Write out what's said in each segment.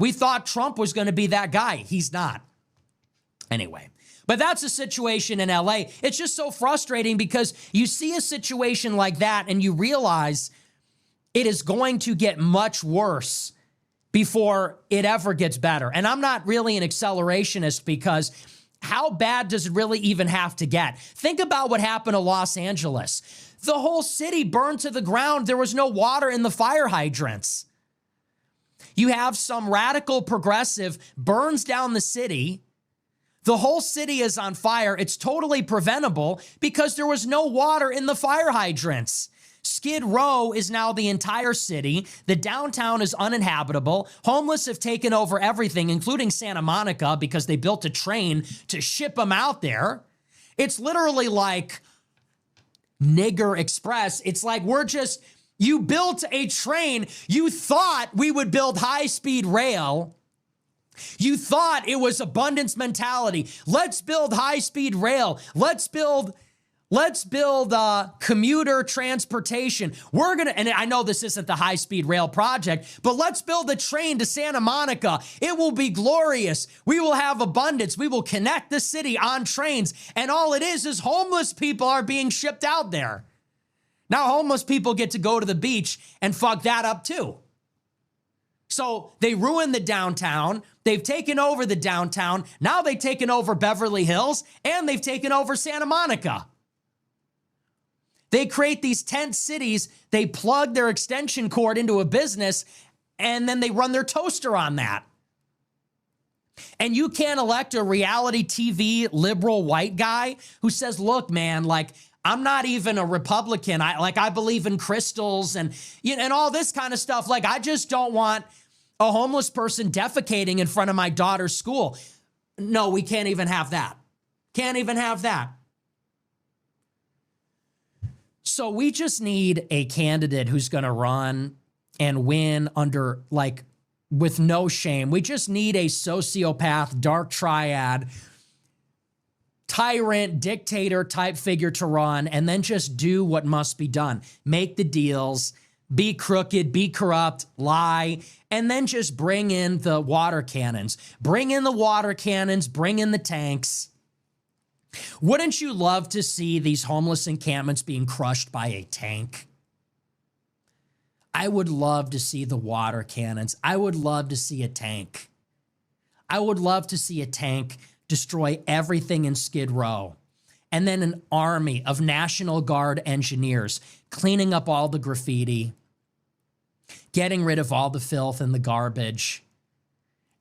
We thought Trump was going to be that guy. He's not. Anyway, but that's the situation in LA. It's just so frustrating because you see a situation like that and you realize it is going to get much worse before it ever gets better. And I'm not really an accelerationist because how bad does it really even have to get? Think about what happened to Los Angeles. The whole city burned to the ground. There was no water in the fire hydrants. You have some radical progressive burns down the city. The whole city is on fire. It's totally preventable because there was no water in the fire hydrants. Skid Row is now the entire city. The downtown is uninhabitable. Homeless have taken over everything, including Santa Monica, because they built a train to ship them out there. It's literally like Nigger Express. It's like you built a train. You thought we would build high-speed rail. You thought it was abundance mentality. Let's build high-speed rail. Let's build commuter transportation. And I know this isn't the high-speed rail project, but let's build a train to Santa Monica. It will be glorious. We will have abundance. We will connect the city on trains. And all it is homeless people are being shipped out there. Now homeless people get to go to the beach and fuck that up too. So they ruined the downtown. They've taken over the downtown. Now they've taken over Beverly Hills and they've taken over Santa Monica. They create these tent cities, they plug their extension cord into a business, and then they run their toaster on that. And you can't elect a reality TV liberal white guy who says, look, man, like, I'm not even a Republican. I believe in crystals and all this kind of stuff. Like, I just don't want a homeless person defecating in front of my daughter's school. No, we can't even have that. Can't even have that. So we just need a candidate who's going to run and win with no shame. We just need a sociopath, dark triad, tyrant, dictator type figure to run and then just do what must be done. Make the deals, be crooked, be corrupt, lie, and then just bring in the water cannons. Bring in the water cannons, bring in the tanks. Wouldn't you love to see these homeless encampments being crushed by a tank? I would love to see the water cannons. I would love to see a tank. I would love to see a tank destroy everything in Skid Row. And then an army of National Guard engineers cleaning up all the graffiti, getting rid of all the filth and the garbage.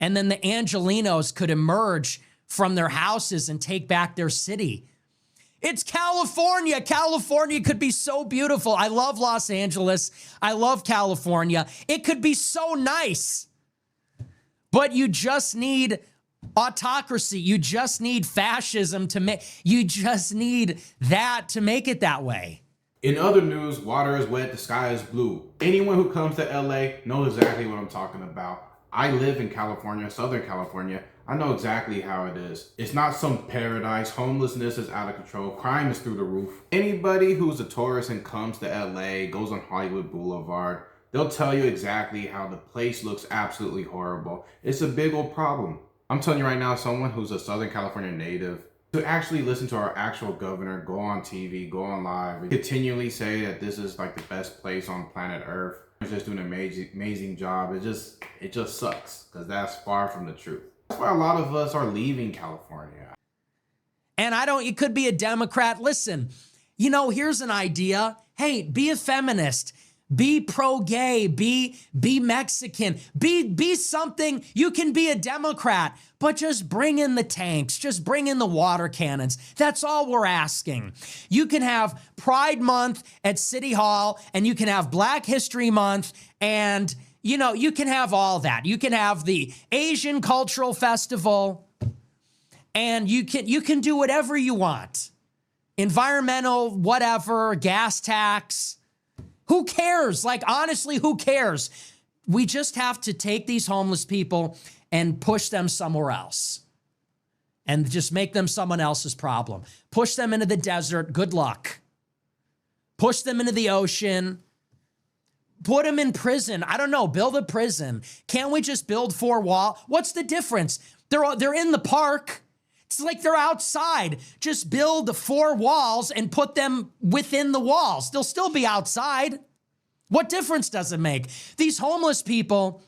And then the Angelenos could emerge from their houses and take back their city. It's California. California could be so beautiful. I love Los Angeles. I love California. It could be so nice. But you just need autocracy. You just need fascism you just need that to make it that way. In other news, water is wet, the sky is blue. Anyone who comes to LA knows exactly what I'm talking about. I live in California, Southern California. I know exactly how it is. It's not some paradise. Homelessness is out of control. Crime is through the roof. Anybody who's a tourist and comes to LA, goes on Hollywood Boulevard, they'll tell you exactly how the place looks absolutely horrible. It's a big old problem. I'm telling you right now, someone who's a Southern California native, to actually listen to our actual governor go on TV, go on live, and continually say that this is like the best place on planet Earth. He's just doing an amazing job. It just sucks because that's far from the truth. That's why a lot of us are leaving California. And it could be a Democrat. Listen, here's an idea. Hey, be a feminist. Be pro-gay, be Mexican, be something. You can be a Democrat, but just bring in the tanks, just bring in the water cannons. That's all we're asking. You can have Pride Month at City Hall, and you can have Black History Month, and you can have all that. You can have the Asian Cultural Festival, and you can do whatever you want. Environmental, whatever, gas tax. Who cares? Like, honestly, who cares? We just have to take these homeless people and push them somewhere else and just make them someone else's problem. Push them into the desert. Good luck. Push them into the ocean. Put them in prison. I don't know. Build a prison. Can't we just build 4 walls? What's the difference? They're in the park. It's like they're outside. Just build the 4 walls and put them within the walls. They'll still be outside. What difference does it make? These homeless people,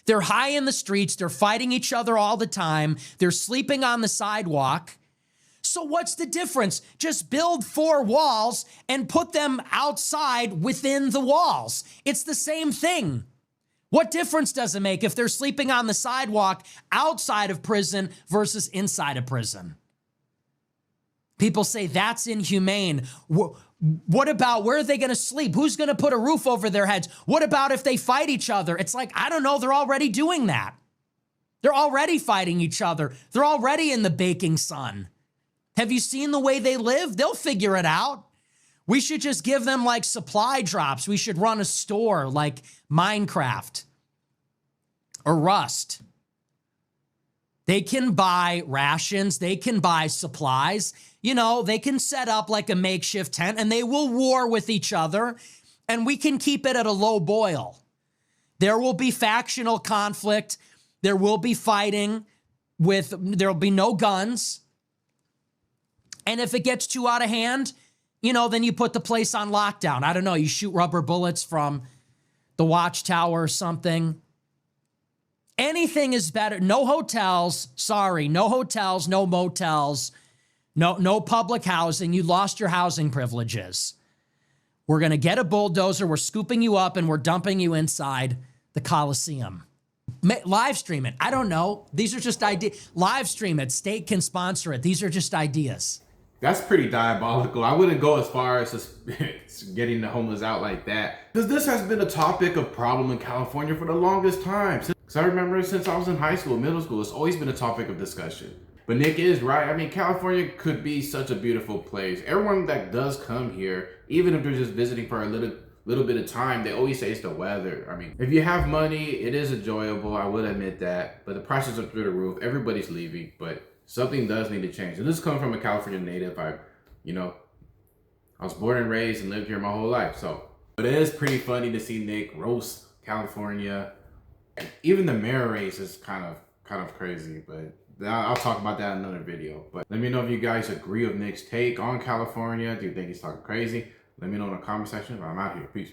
they're high in the streets. They're fighting each other all the time. They're sleeping on the sidewalk. So what's the difference? Just build 4 walls and put them outside within the walls. It's the same thing. What difference does it make if they're sleeping on the sidewalk outside of prison versus inside of prison? People say that's inhumane. What about where are they going to sleep? Who's going to put a roof over their heads? What about if they fight each other? It's like, I don't know. They're already doing that. They're already fighting each other. They're already in the baking sun. Have you seen the way they live? They'll figure it out. We should just give them like supply drops. We should run a store like Minecraft or Rust. They can buy rations. They can buy supplies. You know, they can set up like a makeshift tent and they will war with each other and we can keep it at a low boil. There will be factional conflict. There will be fighting there'll be no guns. And if it gets too out of hand, you know, then you put the place on lockdown. I don't know. You shoot rubber bullets from the watchtower or something. Anything is better. No hotels. Sorry. No hotels, no motels, no public housing. You lost your housing privileges. We're going to get a bulldozer. We're scooping you up and we're dumping you inside the Coliseum. Live stream it. I don't know. These are just ideas. Live stream it. State can sponsor it. These are just ideas. That's pretty diabolical. I wouldn't go as far as just getting the homeless out like that. Because this has been a topic of problem in California for the longest time. Because I remember since I was in high school, middle school, it's always been a topic of discussion. But Nick is right. I mean, California could be such a beautiful place. Everyone that does come here, even if they're just visiting for a little bit of time, they always say it's the weather. I mean, if you have money, it is enjoyable. I would admit that. But the prices are through the roof. Everybody's leaving. But something does need to change. And this comes from a California native. I was born and raised and lived here my whole life. So, but it is pretty funny to see Nick roast California. Even the mayor race is kind of crazy. But I'll talk about that in another video. But let me know if you guys agree with Nick's take on California. Do you think he's talking crazy? Let me know in the comment section. I'm out here. Peace.